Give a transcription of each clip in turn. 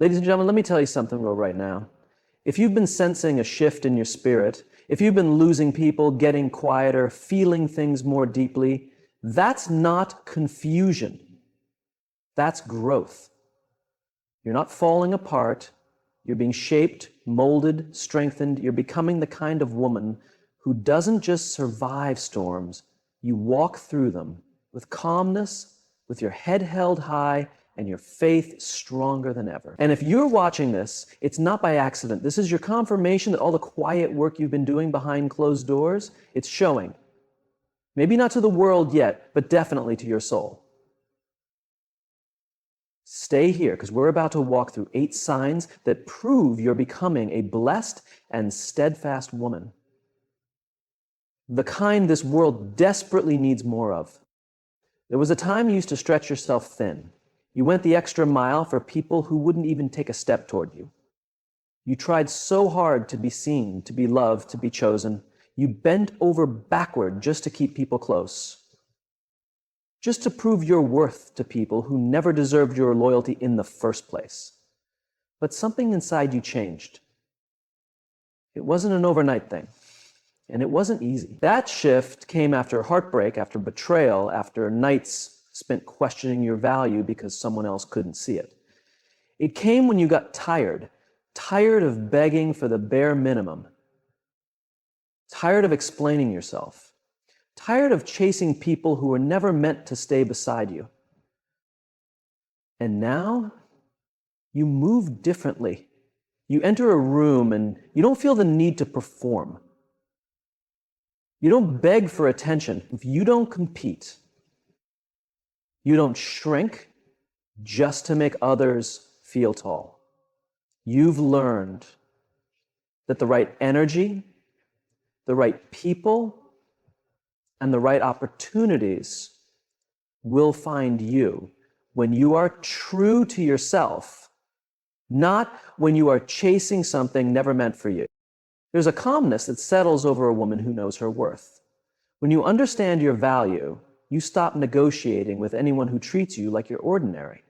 Ladies and gentlemen, let me tell you something right now. If you've been sensing a shift in your spirit, if you've been losing people, getting quieter, feeling things more deeply, that's not confusion. That's growth. You're not falling apart. You're being shaped, molded, strengthened. You're becoming the kind of woman who doesn't just survive storms, you walk through them with calmness, with your head held high, and your faith stronger than ever. And if you're watching this, it's not by accident. This is your confirmation that all the quiet work you've been doing behind closed doors, it's showing. Maybe not to the world yet, but definitely to your soul. Stay here, because we're about to walk through 8 signs that prove you're becoming a blessed and steadfast woman. The kind this world desperately needs more of. There was a time you used to stretch yourself thin. You went the extra mile for people who wouldn't even take a step toward you. You tried so hard to be seen, to be loved, to be chosen. You bent over backward just to keep people close. Just to prove your worth to people who never deserved your loyalty in the first place. But something inside you changed. It wasn't an overnight thing. And it wasn't easy. That shift came after heartbreak, after betrayal, after nights spent questioning your value because someone else couldn't see it. It came when you got tired of begging for the bare minimum, tired of explaining yourself, tired of chasing people who were never meant to stay beside you. And now you move differently. You enter a room and you don't feel the need to perform. You don't beg for attention. If you don't compete, you don't shrink just to make others feel tall. You've learned that the right energy, the right people, and the right opportunities will find you when you are true to yourself, not when you are chasing something never meant for you. There's a calmness that settles over a woman who knows her worth. When you understand your value, you stop negotiating with anyone who treats you like you're ordinary.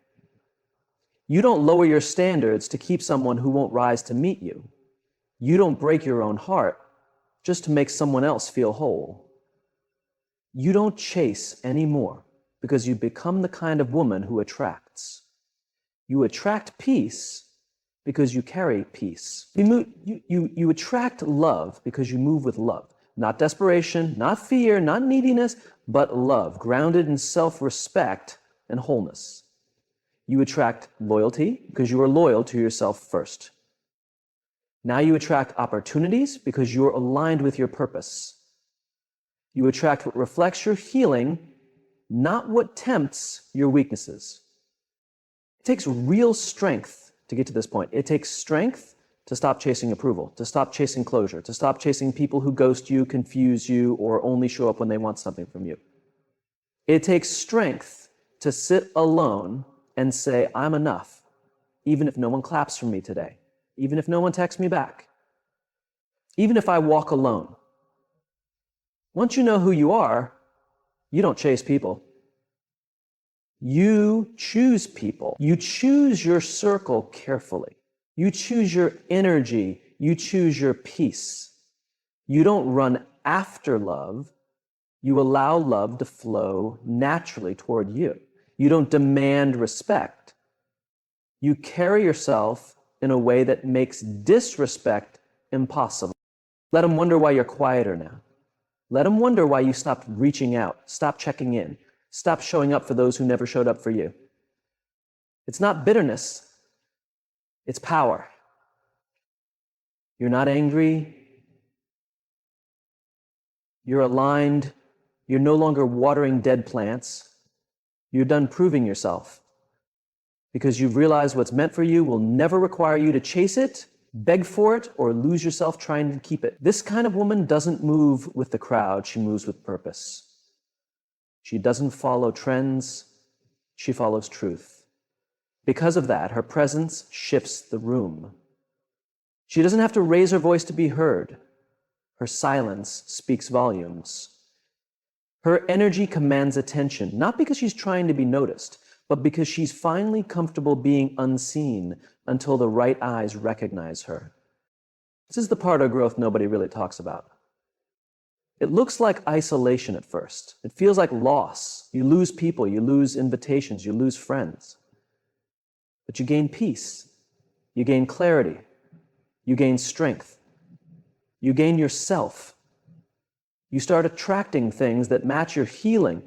You don't lower your standards to keep someone who won't rise to meet you. You don't break your own heart just to make someone else feel whole. You don't chase anymore because you become the kind of woman who attracts. You attract peace because you carry peace. You attract love because you move with love. Not desperation, not fear, not neediness, but love, grounded in self-respect and wholeness. You attract loyalty because you are loyal to yourself first. Now you attract opportunities because you're aligned with your purpose. You attract what reflects your healing, not what tempts your weaknesses. It takes real strength to get to this point. It takes strength to stop chasing approval, to stop chasing closure, to stop chasing people who ghost you, confuse you, or only show up when they want something from you. It takes strength to sit alone and say, I'm enough, even if no one claps for me today, even if no one texts me back, even if I walk alone. Once you know who you are, you don't chase people. You choose people. You choose your circle carefully. You choose your energy. You choose your peace. You don't run after love. You allow love to flow naturally toward you. You don't demand respect. You carry yourself in a way that makes disrespect impossible. Let them wonder why you're quieter now. Let them wonder why you stopped reaching out, stopped checking in, stopped showing up for those who never showed up for you. It's not bitterness. It's power. You're not angry. You're aligned. You're no longer watering dead plants. You're done proving yourself because you've realized what's meant for you will never require you to chase it, beg for it, or lose yourself trying to keep it. This kind of woman doesn't move with the crowd. She moves with purpose. She doesn't follow trends. She follows truth. Because of that, her presence shifts the room. She doesn't have to raise her voice to be heard. Her silence speaks volumes. Her energy commands attention, not because she's trying to be noticed, but because she's finally comfortable being unseen until the right eyes recognize her. This is the part of growth nobody really talks about. It looks like isolation at first. It feels like loss. You lose people, you lose invitations, you lose friends. But you gain peace, you gain clarity, you gain strength, you gain yourself. You start attracting things that match your healing.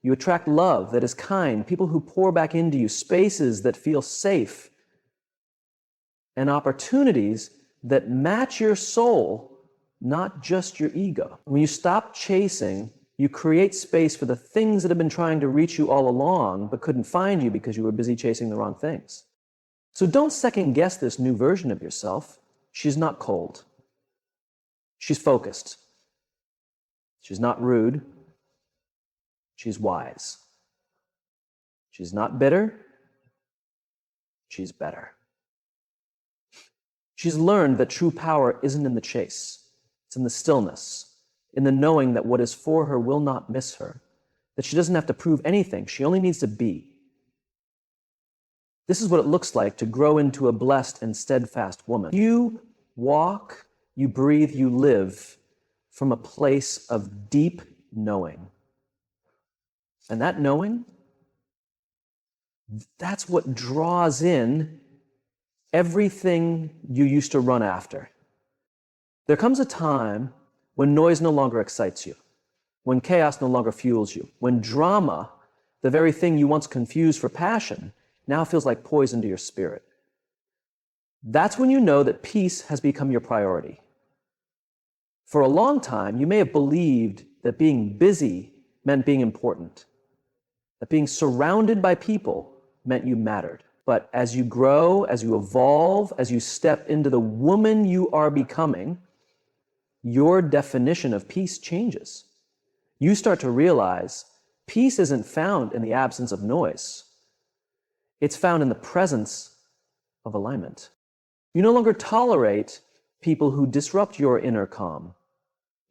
You attract love that is kind, people who pour back into you, spaces that feel safe, and opportunities that match your soul, not just your ego. When you stop chasing, you create space for the things that have been trying to reach you all along but couldn't find you because you were busy chasing the wrong things. So don't second guess this new version of yourself. She's not cold. She's focused. She's not rude. She's wise. She's not bitter. She's better. She's learned that true power isn't in the chase. It's in the stillness, in the knowing that what is for her will not miss her, that she doesn't have to prove anything. She only needs to be. This is what it looks like to grow into a blessed and steadfast woman. You walk, you breathe, you live from a place of deep knowing. And that knowing, that's what draws in everything you used to run after. There comes a time when noise no longer excites you, when chaos no longer fuels you, when drama, the very thing you once confused for passion, now feels like poison to your spirit. That's when you know that peace has become your priority. For a long time, you may have believed that being busy meant being important, that being surrounded by people meant you mattered. But as you grow, as you evolve, as you step into the woman you are becoming, your definition of peace changes. You start to realize peace isn't found in the absence of noise. It's found in the presence of alignment. You no longer tolerate people who disrupt your inner calm.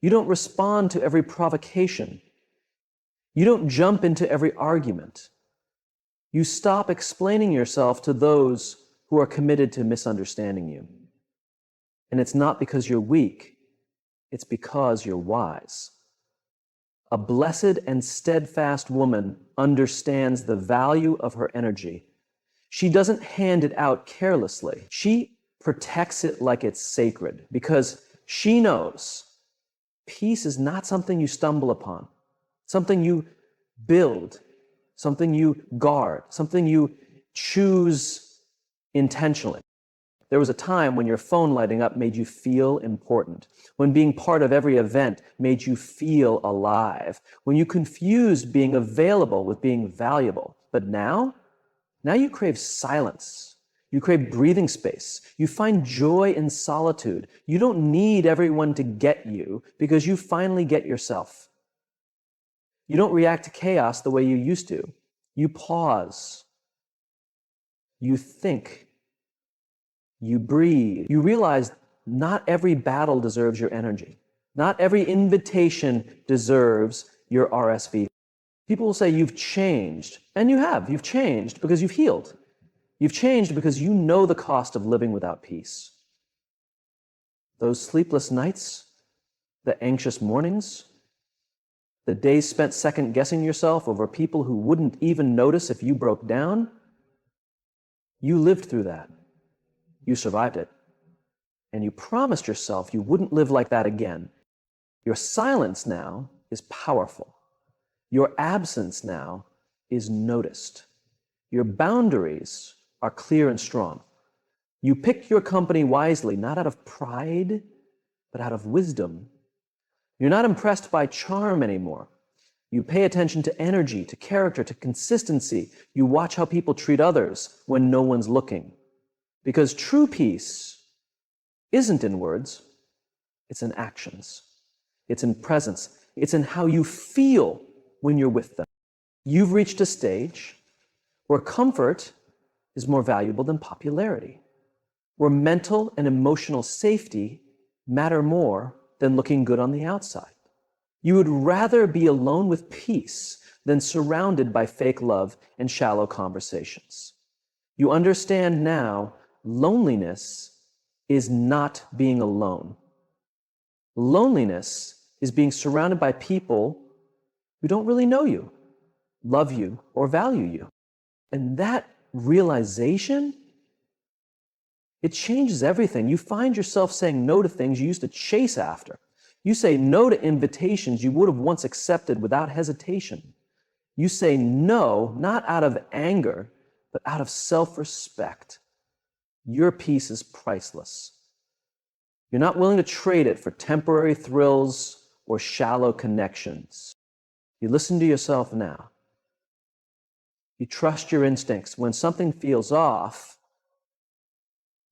You don't respond to every provocation. You don't jump into every argument. You stop explaining yourself to those who are committed to misunderstanding you. And it's not because you're weak, it's because you're wise. A blessed and steadfast woman understands the value of her energy. She doesn't hand it out carelessly. She protects it like it's sacred because she knows peace is not something you stumble upon, something you build, something you guard, something you choose intentionally. There was a time when your phone lighting up made you feel important, when being part of every event made you feel alive, when you confused being available with being valuable. But now you crave silence. You crave breathing space. You find joy in solitude. You don't need everyone to get you because you finally get yourself. You don't react to chaos the way you used to. You pause. You think. You breathe. You realize not every battle deserves your energy. Not every invitation deserves your RSV. People will say you've changed, and you have. You've changed because you've healed. You've changed because you know the cost of living without peace. Those sleepless nights, the anxious mornings, the days spent second-guessing yourself over people who wouldn't even notice if you broke down, you lived through that. You survived it. And you promised yourself you wouldn't live like that again. Your silence now is powerful. Your absence now is noticed. Your boundaries are clear and strong. You pick your company wisely, not out of pride, but out of wisdom. You're not impressed by charm anymore. You pay attention to energy, to character, to consistency. You watch how people treat others when no one's looking. Because true peace isn't in words, it's in actions. It's in presence. It's in how you feel when you're with them. You've reached a stage where comfort is more valuable than popularity, where mental and emotional safety matter more than looking good on the outside. You would rather be alone with peace than surrounded by fake love and shallow conversations. You understand now loneliness is not being alone. Loneliness is being surrounded by people who don't really know you, love you, or value you. And that realization, it changes everything. You find yourself saying no to things you used to chase after. You say no to invitations you would have once accepted without hesitation. You say no, not out of anger, but out of self-respect. Your peace is priceless. You're not willing to trade it for temporary thrills or shallow connections. You listen to yourself now. You trust your instincts. When something feels off,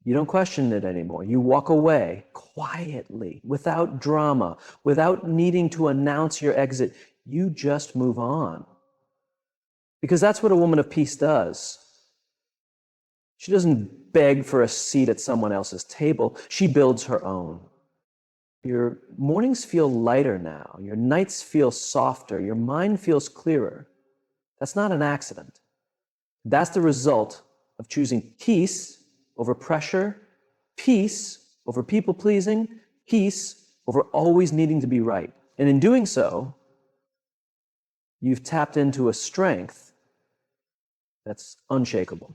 you don't question it anymore. You walk away quietly, without drama, without needing to announce your exit. You just move on. Because that's what a woman of peace does. She doesn't beg for a seat at someone else's table. She builds her own. Your mornings feel lighter now. Your nights feel softer. Your mind feels clearer. That's not an accident. That's the result of choosing peace over pressure, peace over people-pleasing, peace over always needing to be right. And in doing so, you've tapped into a strength that's unshakable.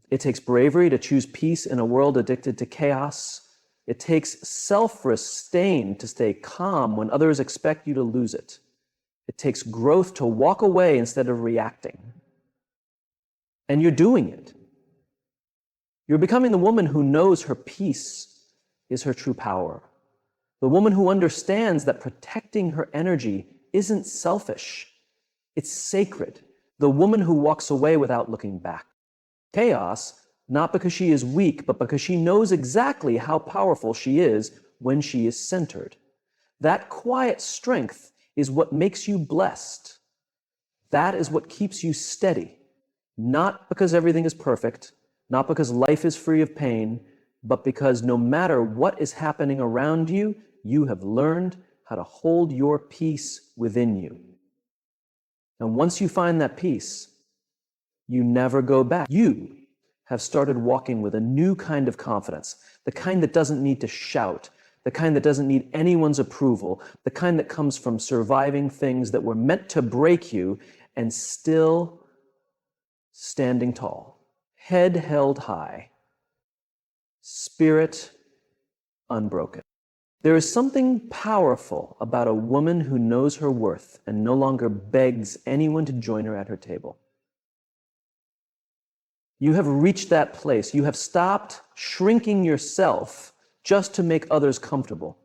It takes bravery to choose peace in a world addicted to chaos. It takes self-restraint to stay calm when others expect you to lose it. It takes growth to walk away instead of reacting. And you're doing it. You're becoming the woman who knows her peace is her true power. The woman who understands that protecting her energy isn't selfish. It's sacred. The woman who walks away without looking back. Chaos, not because she is weak, but because she knows exactly how powerful she is when she is centered. That quiet strength is what makes you blessed. That is what keeps you steady. Not because everything is perfect, not because life is free of pain, but because no matter what is happening around you, you have learned how to hold your peace within you. And once you find that peace, you never go back. You have started walking with a new kind of confidence, the kind that doesn't need to shout, the kind that doesn't need anyone's approval, the kind that comes from surviving things that were meant to break you and still standing tall, head held high, spirit unbroken. There is something powerful about a woman who knows her worth and no longer begs anyone to join her at her table. You have reached that place. You have stopped shrinking yourself just to make others comfortable.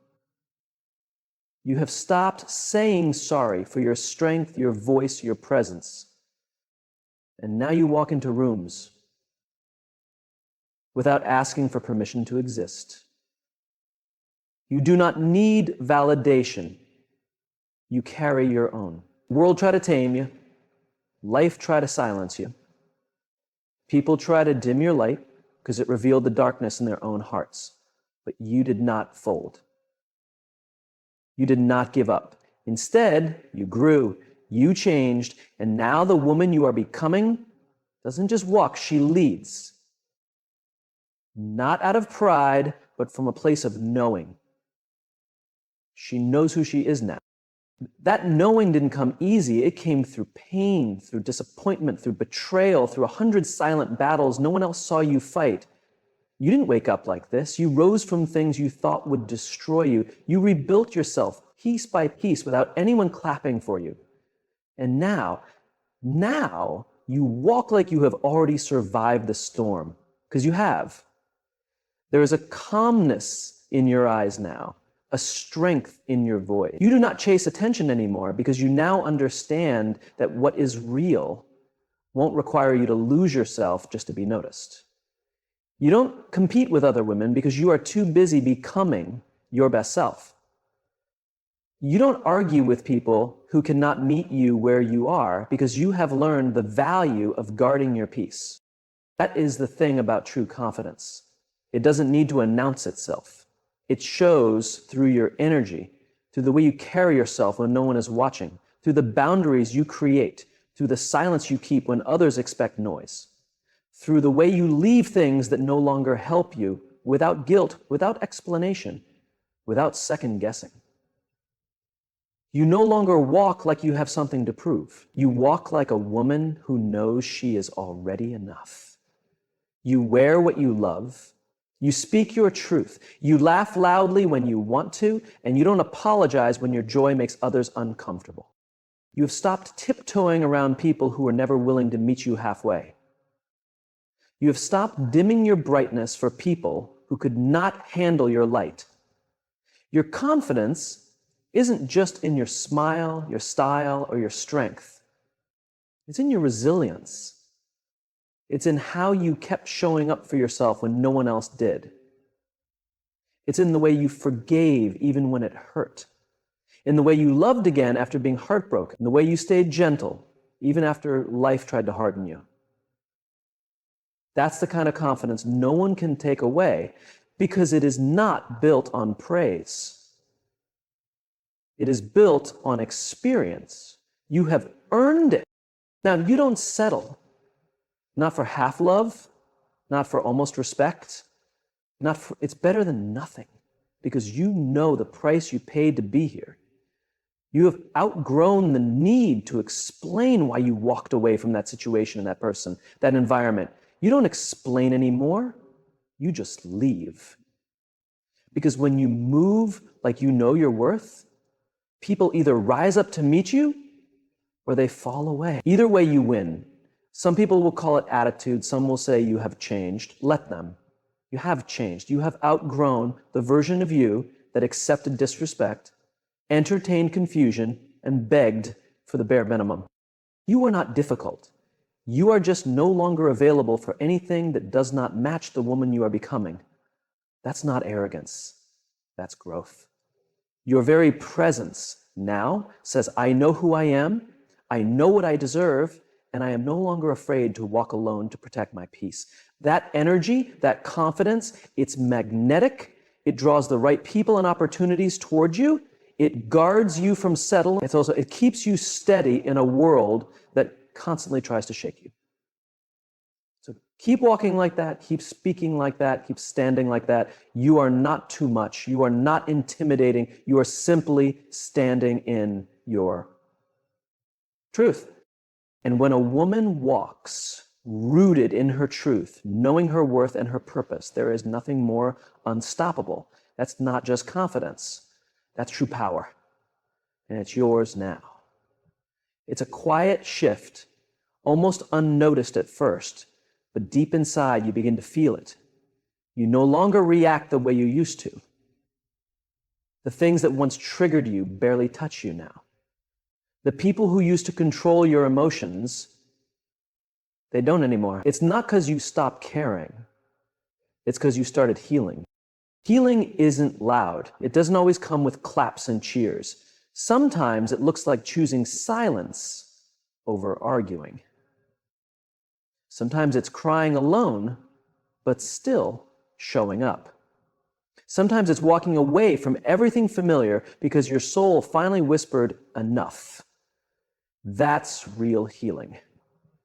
You have stopped saying sorry for your strength, your voice, your presence. And now you walk into rooms without asking for permission to exist. You do not need validation. You carry your own. The world try to tame you. Life try to silence you. People try to dim your light because it revealed the darkness in their own hearts. But you did not fold. You did not give up. Instead, you grew, you changed, and now the woman you are becoming doesn't just walk, she leads. Not out of pride, but from a place of knowing. She knows who she is now. That knowing didn't come easy. It came through pain, through disappointment, through betrayal, through 100 silent battles no one else saw you fight. You didn't wake up like this. You rose from things you thought would destroy you. You rebuilt yourself piece by piece without anyone clapping for you. And now you walk like you have already survived the storm, because you have. There is a calmness in your eyes now, a strength in your voice. You do not chase attention anymore because you now understand that what is real won't require you to lose yourself just to be noticed. You don't compete with other women because you are too busy becoming your best self. You don't argue with people who cannot meet you where you are because you have learned the value of guarding your peace. That is the thing about true confidence. It doesn't need to announce itself. It shows through your energy, through the way you carry yourself when no one is watching, through the boundaries you create, through the silence you keep when others expect noise, through the way you leave things that no longer help you without guilt, without explanation, without second guessing. You no longer walk like you have something to prove. You walk like a woman who knows she is already enough. You wear what you love. You speak your truth. You laugh loudly when you want to, and you don't apologize when your joy makes others uncomfortable. You have stopped tiptoeing around people who are never willing to meet you halfway. You have stopped dimming your brightness for people who could not handle your light. Your confidence isn't just in your smile, your style, or your strength. It's in your resilience. It's in how you kept showing up for yourself when no one else did. It's in the way you forgave even when it hurt. In the way you loved again after being heartbroken. In the way you stayed gentle even after life tried to harden you. That's the kind of confidence no one can take away because it is not built on praise. It is built on experience. You have earned it. Now, you don't settle. Not for half love, not for almost respect, it's better than nothing because you know the price you paid to be here. You have outgrown the need to explain why you walked away from that situation and that person, that environment. You don't explain anymore. You just leave. Because when you move like you know your worth, people either rise up to meet you or they fall away. Either way, you win. Some people will call it attitude. Some will say you have changed. Let them. You have changed. You have outgrown the version of you that accepted disrespect, entertained confusion, and begged for the bare minimum. You are not difficult. You are just no longer available for anything that does not match the woman you are becoming. That's not arrogance. That's growth. Your very presence now says, I know who I am, I know what I deserve, and I am no longer afraid to walk alone to protect my peace. That energy, that confidence, it's magnetic. It draws the right people and opportunities towards you. It guards you from settling. It keeps you steady in a world that constantly tries to shake you. So keep walking like that, keep speaking like that, keep standing like that. You are not too much. You are not intimidating. You are simply standing in your truth. And when a woman walks rooted in her truth, knowing her worth and her purpose, there is nothing more unstoppable. That's not just confidence. That's true power. And it's yours now. It's a quiet shift, almost unnoticed at first, but deep inside you begin to feel it. You no longer react the way you used to. The things that once triggered you barely touch you now. The people who used to control your emotions, they don't anymore. It's not because you stopped caring. It's because you started healing. Healing isn't loud. It doesn't always come with claps and cheers. Sometimes it looks like choosing silence over arguing. Sometimes it's crying alone, but still showing up. Sometimes it's walking away from everything familiar because your soul finally whispered, enough. That's real healing.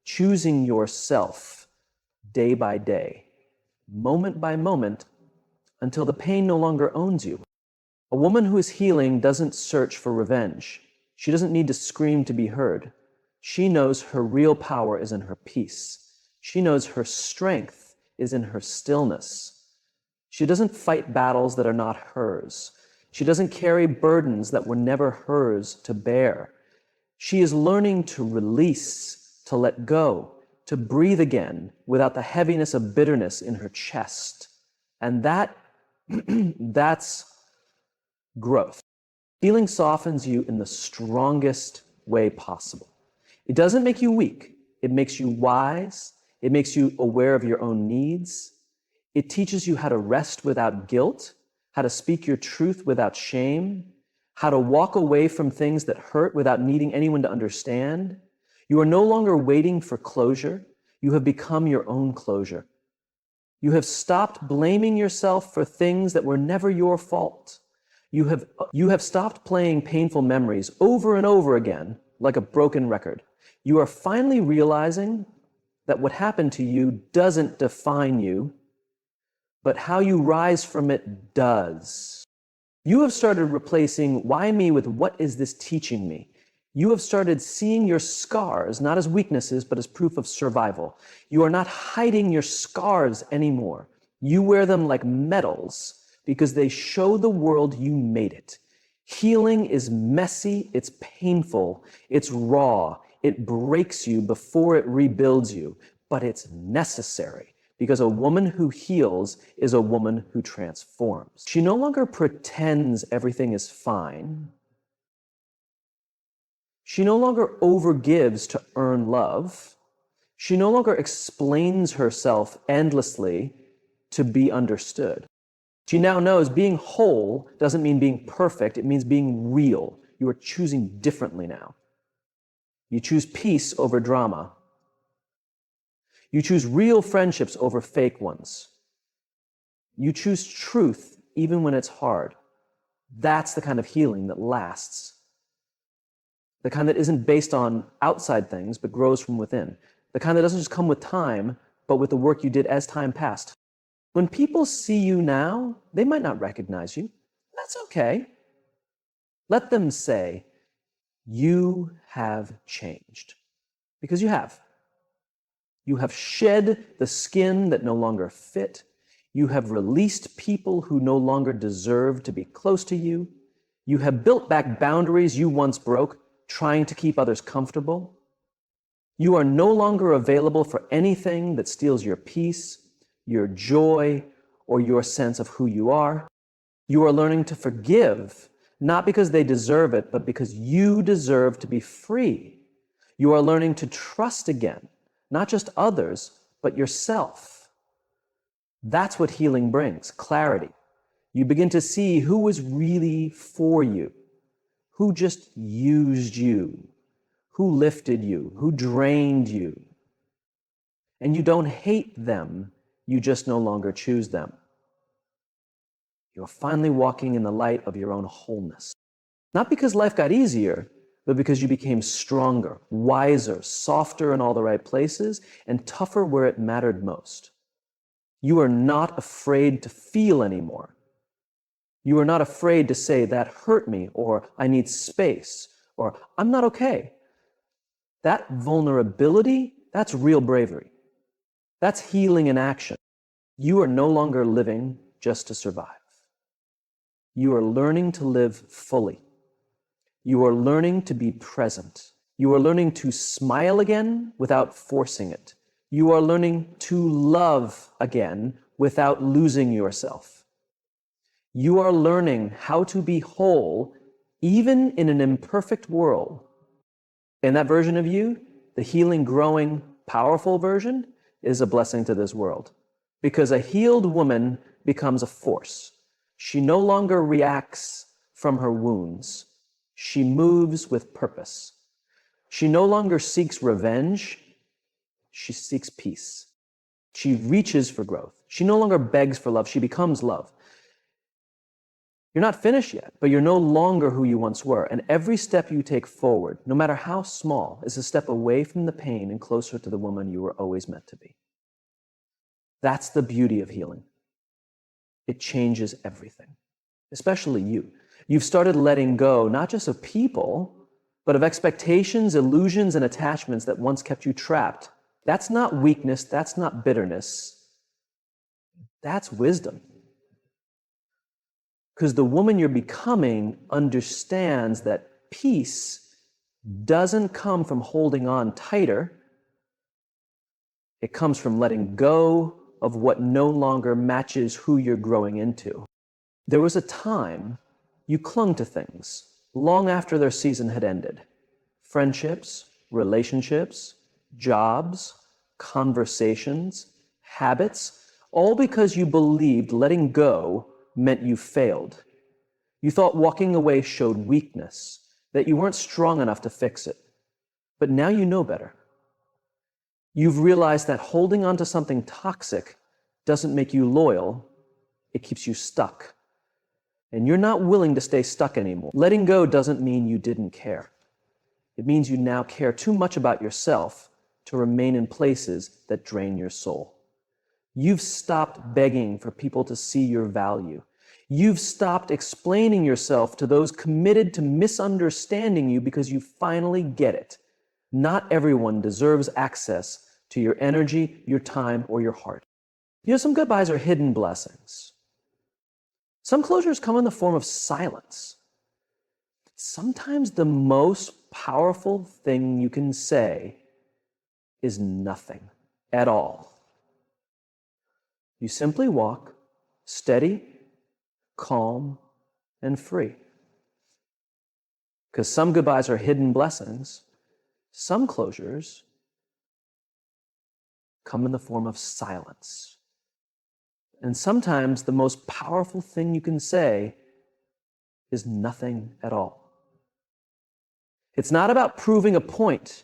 Choosing yourself day by day, moment by moment, until the pain no longer owns you. A woman who is healing doesn't search for revenge. She doesn't need to scream to be heard. She knows her real power is in her peace. She knows her strength is in her stillness. She doesn't fight battles that are not hers. She doesn't carry burdens that were never hers to bear. She is learning to release, to let go, to breathe again without the heaviness of bitterness in her chest. And that's growth. Healing softens you in the strongest way possible. It doesn't make you weak. It makes you wise. It makes you aware of your own needs. It teaches you how to rest without guilt, how to speak your truth without shame, how to walk away from things that hurt without needing anyone to understand. You are no longer waiting for closure. You have become your own closure. You have stopped blaming yourself for things that were never your fault. You have stopped playing painful memories over and over again like a broken record. You are finally realizing that what happened to you doesn't define you, but how you rise from it does. You have started replacing why me with what is this teaching me? You have started seeing your scars not as weaknesses, but as proof of survival. You are not hiding your scars anymore. You wear them like medals because they show the world you made it. Healing is messy, it's painful, it's raw, it breaks you before it rebuilds you, but it's necessary because a woman who heals is a woman who transforms. She no longer pretends everything is fine. She no longer overgives to earn love. She no longer explains herself endlessly to be understood. She now knows being whole doesn't mean being perfect, it means being real. You are choosing differently now. You choose peace over drama. You choose real friendships over fake ones. You choose truth even when it's hard. That's the kind of healing that lasts. The kind that isn't based on outside things, but grows from within. The kind that doesn't just come with time, but with the work you did as time passed. When people see you now, they might not recognize you. That's okay. Let them say, you have changed. Because you have. You have shed the skin that no longer fit. You have released people who no longer deserve to be close to you. You have built back boundaries you once broke, trying to keep others comfortable. You are no longer available for anything that steals your peace, your joy, or your sense of who you are. You are learning to forgive, not because they deserve it, but because you deserve to be free. You are learning to trust again, not just others, but yourself. That's what healing brings, clarity. You begin to see who was really for you, who just used you, who lifted you, who drained you. And you don't hate them, you just no longer choose them. You're finally walking in the light of your own wholeness. Not because life got easier, but because you became stronger, wiser, softer in all the right places, and tougher where it mattered most. You are not afraid to feel anymore. You are not afraid to say, that hurt me, or I need space, or I'm not okay. That vulnerability, that's real bravery. That's healing in action. You are no longer living just to survive. You are learning to live fully. You are learning to be present. You are learning to smile again without forcing it. You are learning to love again without losing yourself. You are learning how to be whole even in an imperfect world. And that version of you, the healing, growing, powerful version, is a blessing to this world. Because a healed woman becomes a force. She no longer reacts from her wounds. She moves with purpose. She no longer seeks revenge. She seeks peace. She reaches for growth. She no longer begs for love. She becomes love. You're not finished yet, but you're no longer who you once were. And every step you take forward, no matter how small, is a step away from the pain and closer to the woman you were always meant to be. That's the beauty of healing. It changes everything, especially you. You've started letting go, not just of people, but of expectations, illusions, and attachments that once kept you trapped. That's not weakness. That's not bitterness. That's wisdom. Because the woman you're becoming understands that peace doesn't come from holding on tighter. It comes from letting go of what no longer matches who you're growing into. There was a time you clung to things long after their season had ended. Friendships, relationships, jobs, conversations, habits, all because you believed letting go meant you failed. You thought walking away showed weakness, that you weren't strong enough to fix it. But now you know better. You've realized that holding on to something toxic doesn't make you loyal, it keeps you stuck. and you're not willing to stay stuck anymore. Letting go doesn't mean you didn't care. It means you now care too much about yourself to remain in places that drain your soul. You've stopped begging for people to see your value. You've stopped explaining yourself to those committed to misunderstanding you because you finally get it. Not everyone deserves access to your energy, your time, or your heart. Some goodbyes are hidden blessings. Some closures come in the form of silence. Sometimes the most powerful thing you can say is nothing at all. You simply walk, steady, calm, and free. Because some goodbyes are hidden blessings, some closures come in the form of silence. And sometimes the most powerful thing you can say is nothing at all. It's not about proving a point.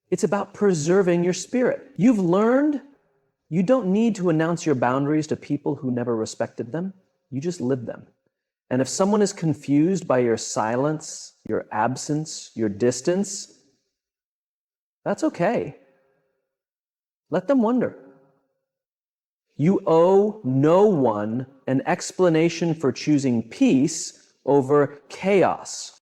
It's about preserving your spirit. You've learned you don't need to announce your boundaries to people who never respected them. You just live them. And if someone is confused by your silence, your absence, your distance, that's okay. Let them wonder. You owe no one an explanation for choosing peace over chaos.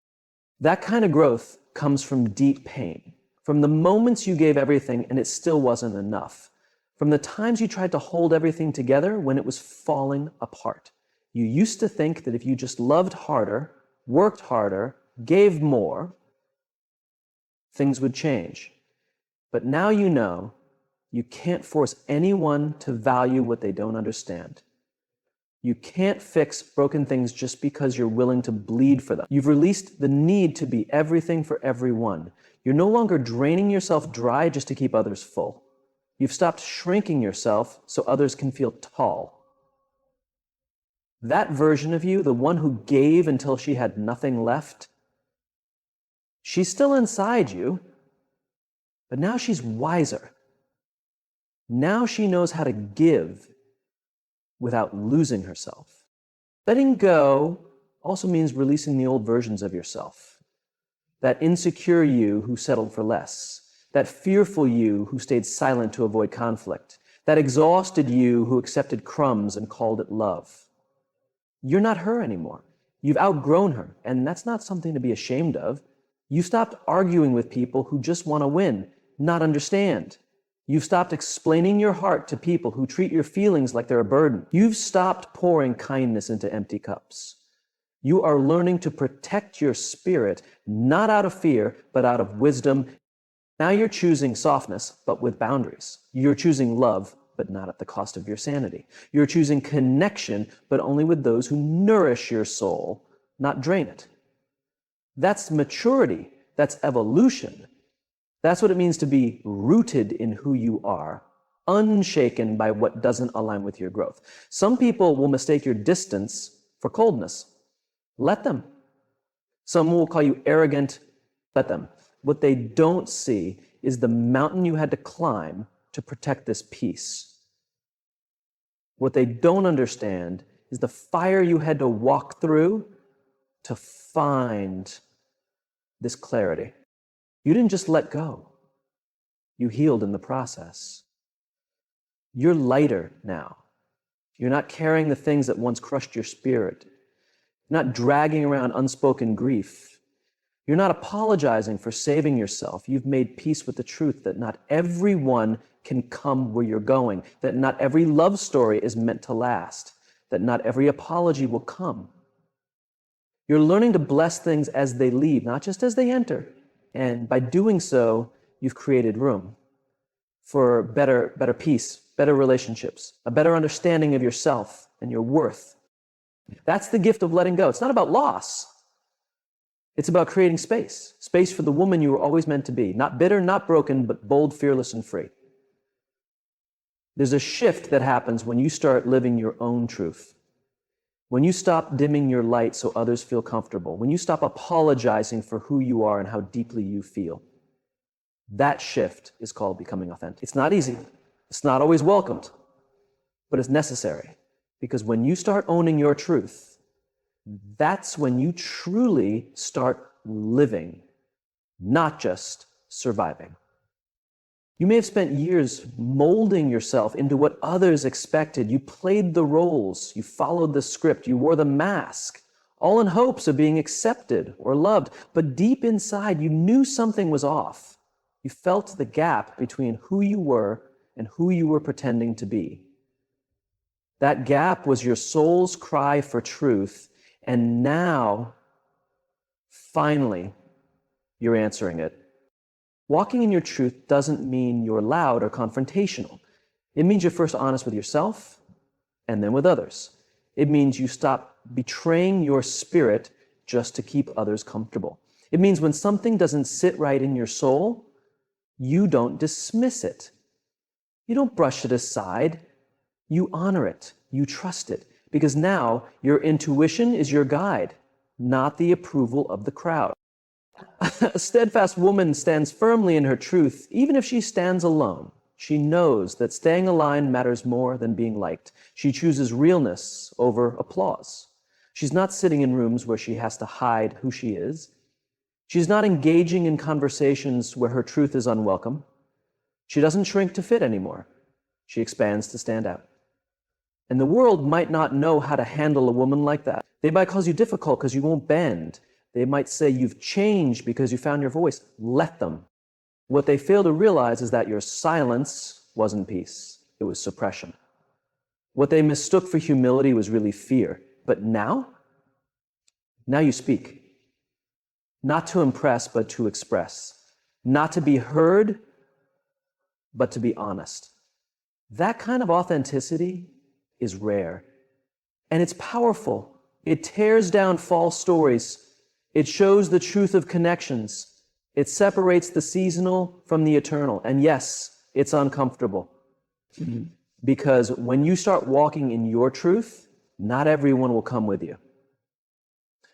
That kind of growth comes from deep pain, from the moments you gave everything and it still wasn't enough, from the times you tried to hold everything together when it was falling apart. You used to think that if you just loved harder, worked harder, gave more, things would change. But now you know you can't force anyone to value what they don't understand. You can't fix broken things just because you're willing to bleed for them. You've released the need to be everything for everyone. You're no longer draining yourself dry just to keep others full. You've stopped shrinking yourself so others can feel tall. That version of you, the one who gave until she had nothing left, she's still inside you, but now she's wiser. Now she knows how to give without losing herself. Letting go also means releasing the old versions of yourself. That insecure you who settled for less. That fearful you who stayed silent to avoid conflict. That exhausted you who accepted crumbs and called it love. You're not her anymore. You've outgrown her, and that's not something to be ashamed of. You stopped arguing with people who just want to win, not understand. You've stopped explaining your heart to people who treat your feelings like they're a burden. You've stopped pouring kindness into empty cups. You are learning to protect your spirit, not out of fear, but out of wisdom. Now you're choosing softness, but with boundaries. You're choosing love, but not at the cost of your sanity. You're choosing connection, but only with those who nourish your soul, not drain it. That's maturity. That's evolution. That's what it means to be rooted in who you are, unshaken by what doesn't align with your growth. Some people will mistake your distance for coldness. Let them. Some will call you arrogant. Let them. What they don't see is the mountain you had to climb to protect this peace. What they don't understand is the fire you had to walk through to find this clarity. You didn't just let go. You healed in the process. You're lighter now. You're not carrying the things that once crushed your spirit. You're not dragging around unspoken grief. You're not apologizing for saving yourself. You've made peace with the truth that not everyone can come where you're going, that not every love story is meant to last, that not every apology will come. You're learning to bless things as they leave, not just as they enter. And by doing so, you've created room for better peace, better relationships, a better understanding of yourself and your worth. That's the gift of letting go. It's not about loss. It's about creating space. Space for the woman you were always meant to be. Not bitter, not broken, but bold, fearless, and free. There's a shift that happens when you start living your own truth. When you stop dimming your light so others feel comfortable, when you stop apologizing for who you are and how deeply you feel, that shift is called becoming authentic. It's not easy. It's not always welcomed, but it's necessary. Because when you start owning your truth, That's when you truly start living, not just surviving. You may have spent years molding yourself into what others expected. You played the roles, you followed the script, you wore the mask, all in hopes of being accepted or loved. But deep inside, you knew something was off. You felt the gap between who you were and who you were pretending to be. That gap was your soul's cry for truth, and now, finally, you're answering it. Walking in your truth doesn't mean you're loud or confrontational. It means you're first honest with yourself and then with others. It means you stop betraying your spirit just to keep others comfortable. It means when something doesn't sit right in your soul, you don't dismiss it. You don't brush it aside. You honor it. You trust it. Because now your intuition is your guide, not the approval of the crowd. A steadfast woman stands firmly in her truth, even if she stands alone. She knows that staying aligned matters more than being liked. She chooses realness over applause. She's not sitting in rooms where she has to hide who she is. She's not engaging in conversations where her truth is unwelcome. She doesn't shrink to fit anymore. She expands to stand out. And the world might not know how to handle a woman like that. They might call you difficult because you won't bend. They might say you've changed because you found your voice. Let them. What they fail to realize is that your silence wasn't peace. It was suppression. What they mistook for humility was really fear. But now you speak. Not to impress, but to express. Not to be heard, but to be honest. That kind of authenticity is rare. And it's powerful. It tears down false stories. It shows the truth of connections. It separates the seasonal from the eternal. And yes, it's uncomfortable. Because when you start walking in your truth, not everyone will come with you.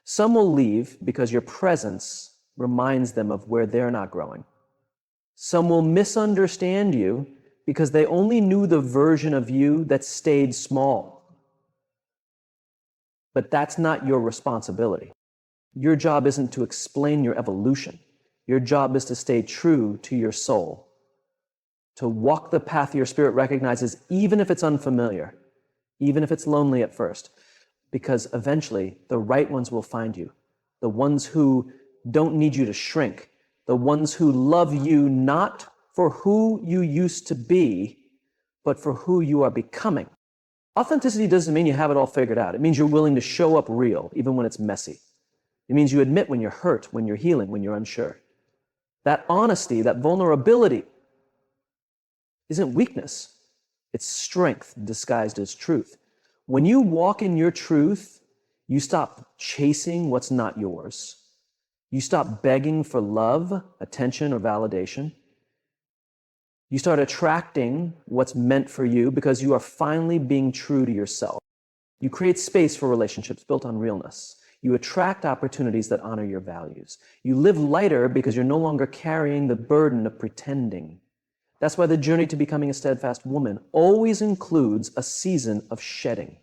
Some will leave because your presence reminds them of where they're not growing. Some will misunderstand you because they only knew the version of you that stayed small. But that's not your responsibility. Your job isn't to explain your evolution. Your job is to stay true to your soul, to walk the path your spirit recognizes, even if it's unfamiliar, even if it's lonely at first, because eventually the right ones will find you, the ones who don't need you to shrink, the ones who love you not for who you used to be, but for who you are becoming. Authenticity doesn't mean you have it all figured out. It means you're willing to show up real, even when it's messy. It means you admit when you're hurt, when you're healing, when you're unsure. That honesty, that vulnerability isn't weakness. It's strength disguised as truth. When you walk in your truth, you stop chasing what's not yours. You stop begging for love, attention, or validation. You start attracting what's meant for you because you are finally being true to yourself. You create space for relationships built on realness. You attract opportunities that honor your values. You live lighter because you're no longer carrying the burden of pretending. That's why the journey to becoming a steadfast woman always includes a season of shedding.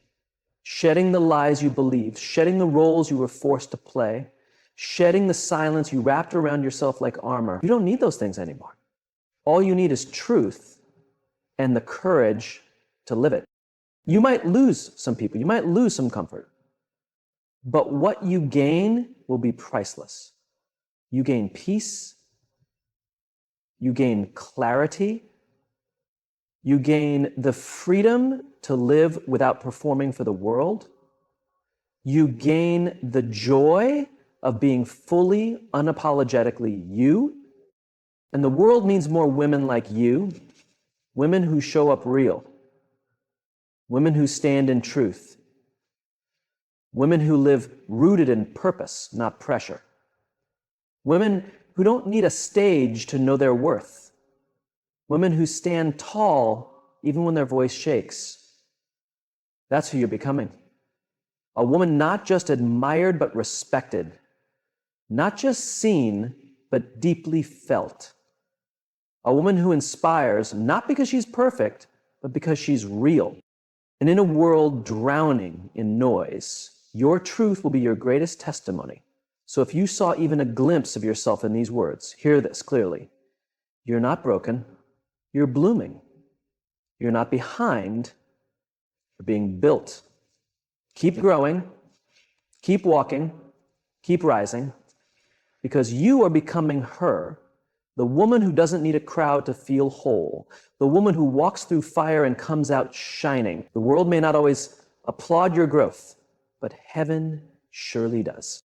Shedding the lies you believed, shedding the roles you were forced to play, shedding the silence you wrapped around yourself like armor. You don't need those things anymore. All you need is truth and the courage to live it. You might lose some people, you might lose some comfort. But what you gain will be priceless. You gain peace. You gain clarity. You gain the freedom to live without performing for the world. You gain the joy of being fully, unapologetically you. And the world needs more women like you, women who show up real, women who stand in truth. Women who live rooted in purpose, not pressure. Women who don't need a stage to know their worth. Women who stand tall even when their voice shakes. That's who you're becoming. A woman not just admired but respected. Not just seen but deeply felt. A woman who inspires not because she's perfect, but because she's real. And in a world drowning in noise, Your truth will be your greatest testimony. So if you saw even a glimpse of yourself in these words, hear this clearly. You're not broken. You're blooming. You're not behind. You're being built. Keep growing. Keep walking. Keep rising. Because you are becoming her, the woman who doesn't need a crowd to feel whole, the woman who walks through fire and comes out shining. The world may not always applaud your growth, but heaven surely does.